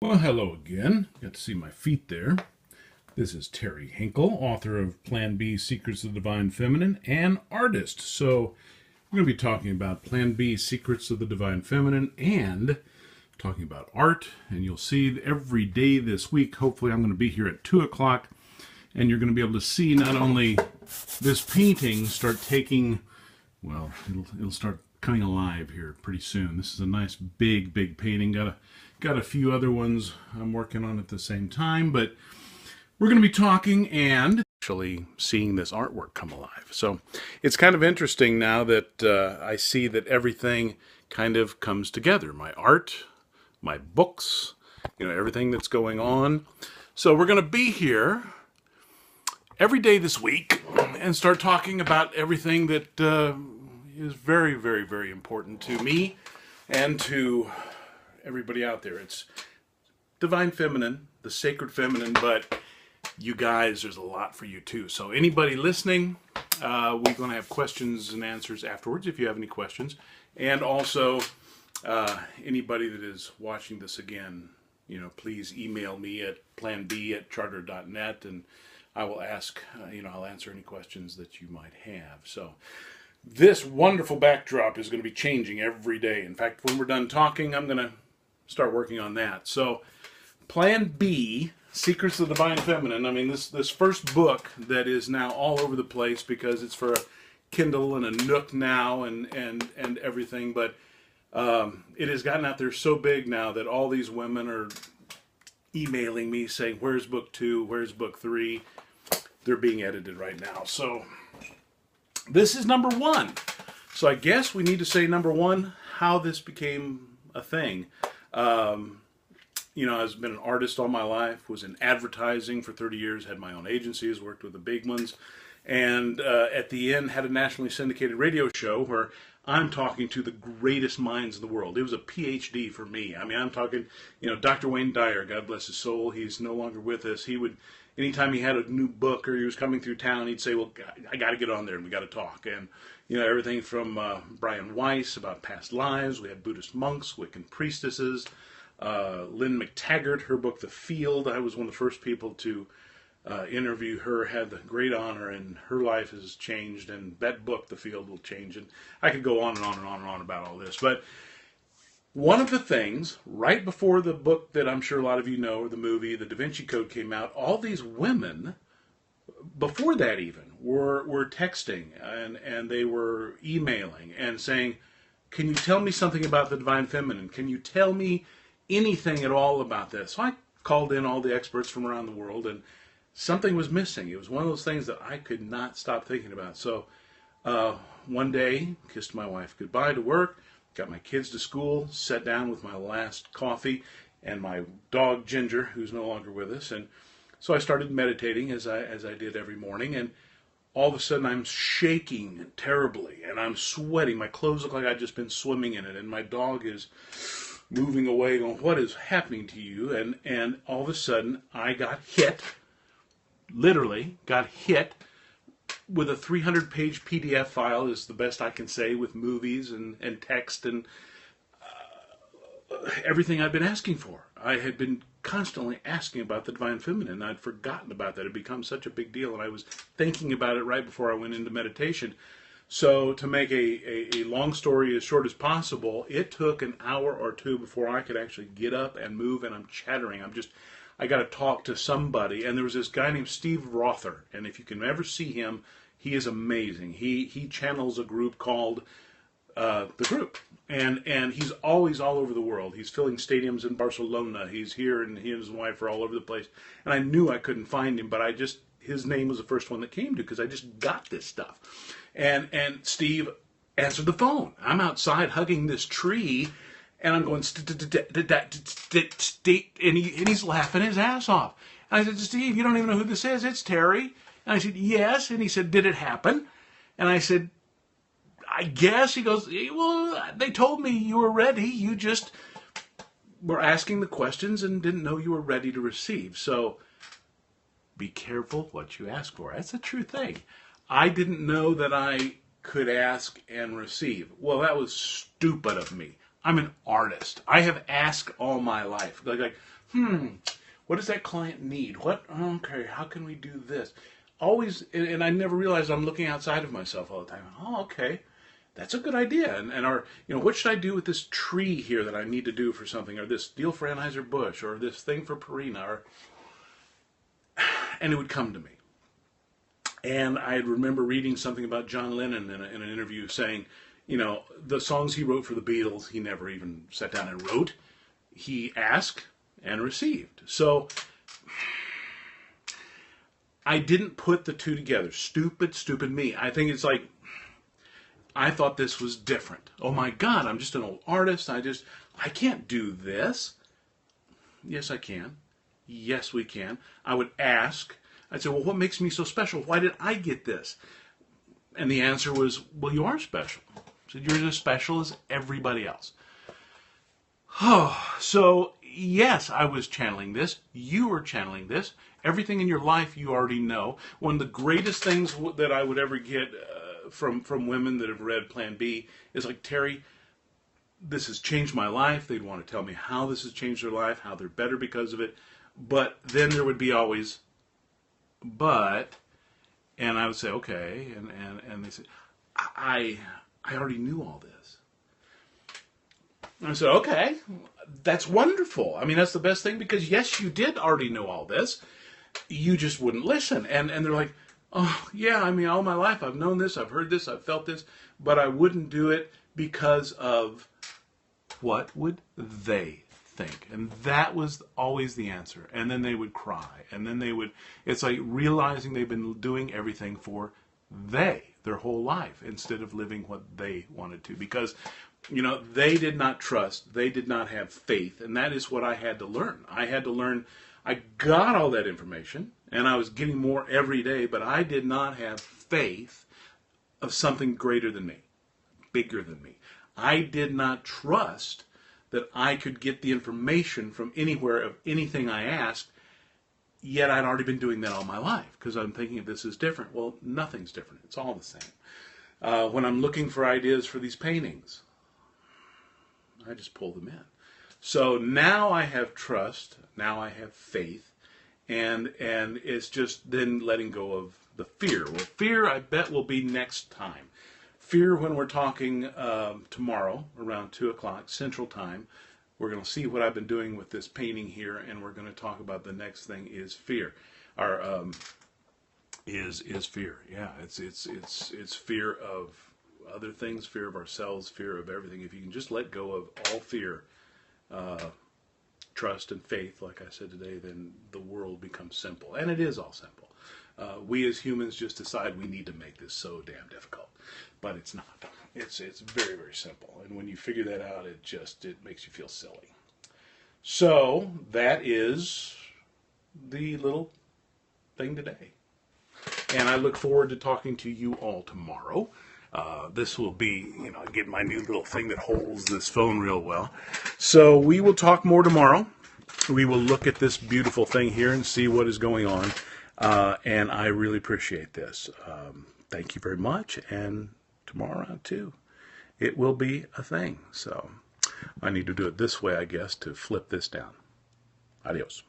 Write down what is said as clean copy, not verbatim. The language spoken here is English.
Well, hello again. Got to see my feet there. This is Terry Hinkle, author of Plan B Secrets of the Divine Feminine and artist. So, we're going to be talking about Plan B Secrets of the Divine Feminine and talking about art. And you'll see every day this week, hopefully, I'm going to be here at 2 o'clock. And you're going to be able to see not only this painting start taking, well, it'll start coming alive here pretty soon. This is a nice big painting. Got a few other ones I'm working on at the same time, but we're going to be talking and actually seeing this artwork come alive. So it's kind of interesting now that I see that everything kind of comes together. My art, my books, everything that's going on. So we're going to be here every day this week and start talking about everything that is very important to me and to everybody out there. It's divine feminine, the sacred feminine, but you guys, there's a lot for you too. So anybody listening, we're going to have questions and answers afterwards if you have any questions. And also, anybody that is watching this again, please email me at planb@charter.net and I will ask, I'll answer any questions that you might have. So this wonderful backdrop is going to be changing every day. In fact, when we're done talking, I'm going to start working on that. So Plan B, Secrets of the Divine Feminine. I mean, this first book that is now all over the place because it's for a Kindle and a Nook now and everything. But it has gotten out there so big now that all these women are emailing me saying, where's book 2? Where's book 3? They're being edited right now. So this is number 1. So I guess we need to say number 1, how this became a thing. I've been an artist all my life, was in advertising for 30 years, had my own agencies, worked with the big ones, and at the end had a nationally syndicated radio show where I'm talking to the greatest minds in the world. It was a PhD for me. I mean, I'm talking, Dr. Wayne Dyer, God bless his soul, he's no longer with us. He would, anytime he had a new book or he was coming through town, he'd say, well, I got to get on there and we got to talk. And, everything from Brian Weiss about past lives. We had Buddhist monks, Wiccan priestesses, Lynn McTaggart, her book, The Field. I was one of the first people to interview her, had the great honor, and her life has changed, and that book, The Field, will change. And I could go on and on and on and on about all this. But one of the things, right before the book that I'm sure a lot of you know, or the movie, The Da Vinci Code, came out, all these women, before that even, were texting and they were emailing and saying, can you tell me something about the divine feminine? Can you tell me anything at all about this? So I called in all the experts from around the world and something was missing. It was one of those things that I could not stop thinking about. So one day, kissed my wife goodbye to work, got my kids to school, sat down with my last coffee and my dog Ginger, who's no longer with us, and so I started meditating as I did every morning, and all of a sudden I'm shaking terribly and I'm sweating. My clothes look like I've just been swimming in it, and my dog is moving away going, what is happening to you? And all of a sudden I got hit, literally got hit with a 300-page PDF file, is the best I can say, with movies and text and everything I've been asking for. I had been constantly asking about the divine feminine. I'd forgotten about that. It had become such a big deal, and I was thinking about it right before I went into meditation. So to make a long story as short as possible, it took an hour or two before I could actually get up and move, and I'm chattering. I got to talk to somebody. And there was this guy named Steve Rother, and if you can ever see him, he is amazing. He channels a group called The Group. And he's always all over the world. He's filling stadiums in Barcelona. He's here, and he and his wife are all over the place. And I knew I couldn't find him, but his name was the first one that came to, because I just got this stuff. And Steve answered the phone. I'm outside hugging this tree, and I'm going, and he's laughing his ass off. And I said, Steve, you don't even know who this is. It's Terry. And I said, yes. And he said, did it happen? And I said, I guess. He goes, well, they told me you were ready. You just were asking the questions and didn't know you were ready to receive. So be careful what you ask for. That's a true thing. I didn't know that I could ask and receive. Well, that was stupid of me. I'm an artist. I have asked all my life. Like what does that client need? Okay, how can we do this? Always, and I never realized I'm looking outside of myself all the time. Oh, okay, that's a good idea. Or, what should I do with this tree here that I need to do for something, or this deal for Anheuser-Busch, or this thing for Purina, and it would come to me. And I remember reading something about John Lennon in an interview saying, the songs he wrote for the Beatles, he never even sat down and wrote. He asked and received. So I didn't put the two together. Stupid me. I think it's like, I thought this was different. Oh my God, I'm just an old artist. I can't do this. Yes, I can. Yes, we can. I would ask. I'd say, well, what makes me so special? Why did I get this? And the answer was, well, you are special. So you're as special as everybody else. Oh, so yes, I was channeling this. You were channeling this. Everything in your life you already know. One of the greatest things that I would ever get from women that have read Plan B is like, Terry, this has changed my life. They'd want to tell me how this has changed their life, how they're better because of it. But then there would be always, and I would say, okay, and they said, I already knew all this. And I said, okay, that's wonderful. I mean, that's the best thing, because yes, you did already know all this. You just wouldn't listen. And they're like, oh, yeah, I mean, all my life I've known this, I've heard this, I've felt this, but I wouldn't do it because of what would they think? And that was always the answer. And then they would cry. And then it's like realizing they've been doing everything for their whole life, instead of living what they wanted to. Because, they did not trust, they did not have faith. And that is what I had to learn. I got all that information, and I was getting more every day, but I did not have faith of something greater than me, bigger than me. I did not trust that I could get the information from anywhere of anything I asked, yet I'd already been doing that all my life, because I'm thinking this is different. Well, nothing's different. It's all the same. When I'm looking for ideas for these paintings, I just pull them in. So now I have trust, now I have faith, and it's just then letting go of the fear. Well, fear, I bet, will be next time. Fear, when we're talking tomorrow around 2 o'clock Central Time, we're going to see what I've been doing with this painting here, and we're going to talk about the next thing is fear. Is fear. Yeah, it's fear of other things, fear of ourselves, fear of everything. If you can just let go of all fear, trust and faith, like I said today, then the world becomes simple. And it is all simple. We as humans just decide we need to make this so damn difficult. But it's not. It's very, very simple. And when you figure that out, it makes you feel silly. So that is the little thing today. And I look forward to talking to you all tomorrow. This will be, I get my new little thing that holds this phone real well. So we will talk more tomorrow. We will look at this beautiful thing here and see what is going on. And I really appreciate this. Thank you very much. And tomorrow, too, it will be a thing. So I need to do it this way, I guess, to flip this down. Adios.